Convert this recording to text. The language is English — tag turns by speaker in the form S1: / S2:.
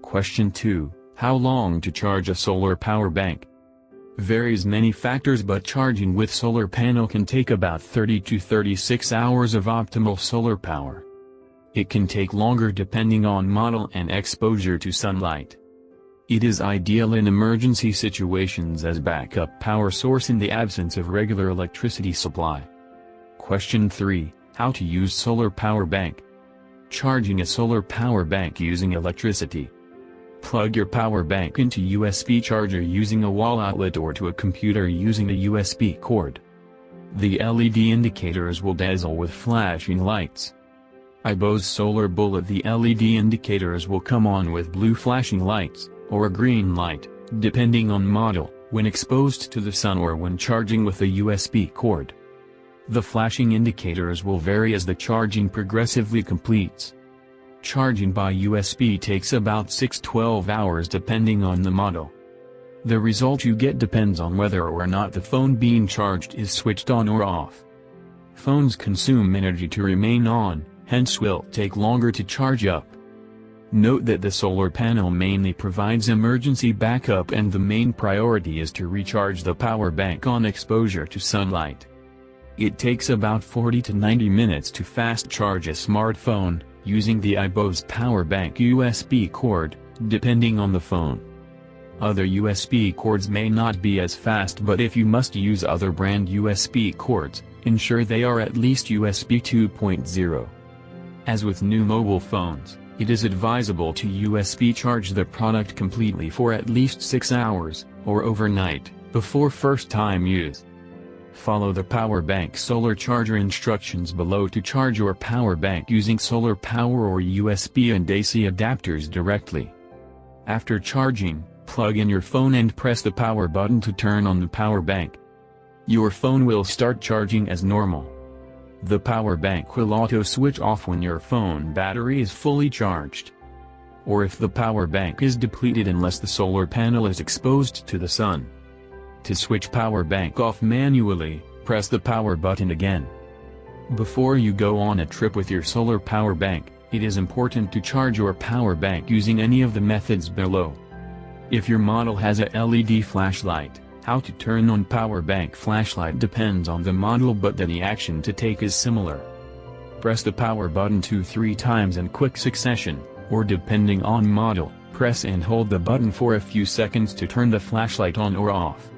S1: Question 2. How long to charge a solar power bank? Varies many factors, but charging with solar panel can take about 30 to 36 hours of optimal solar power. It can take longer depending on model and exposure to sunlight. It is ideal in emergency situations as backup power source in the absence of regular electricity supply. Question 3. How to use solar power bank? Charging a solar power bank using electricity. Plug your power bank into USB charger using a wall outlet or to a computer using a USB cord. The LED indicators will dazzle with flashing lights. iBose Solar Bullet. The LED indicators will come on with blue flashing lights, or a green light, depending on model, when exposed to the sun or when charging with a USB cord. The flashing indicators will vary as the charging progressively completes. Charging by USB takes about 6–12 hours depending on the model. The result you get depends on whether or not the phone being charged is switched on or off. Phones consume energy to remain on, hence will take longer to charge up. Note that the solar panel mainly provides emergency backup and the main priority is to recharge the power bank on exposure to sunlight. It takes about 40 to 90 minutes to fast charge a smartphone, using the iBose power bank USB cord, depending on the phone. Other USB cords may not be as fast, but if you must use other brand USB cords, ensure they are at least USB 2.0. As with new mobile phones, it is advisable to USB charge the product completely for at least 6 hours, or overnight, before first time use. Follow the power bank solar charger instructions below to charge your power bank using solar power or USB and AC adapters directly. After charging, plug in your phone and press the power button to turn on the power bank. Your phone will start charging as normal. The power bank will auto switch off when your phone battery is fully charged, or if the power bank is depleted unless the solar panel is exposed to the sun. To switch power bank off manually, press the power button again. Before you go on a trip with your solar power bank, it is important to charge your power bank using any of the methods below. If your model has a LED flashlight, how to turn on power bank flashlight depends on the model, but the action to take is similar. Press the power button 2–3 times in quick succession, or depending on model, press and hold the button for a few seconds to turn the flashlight on or off.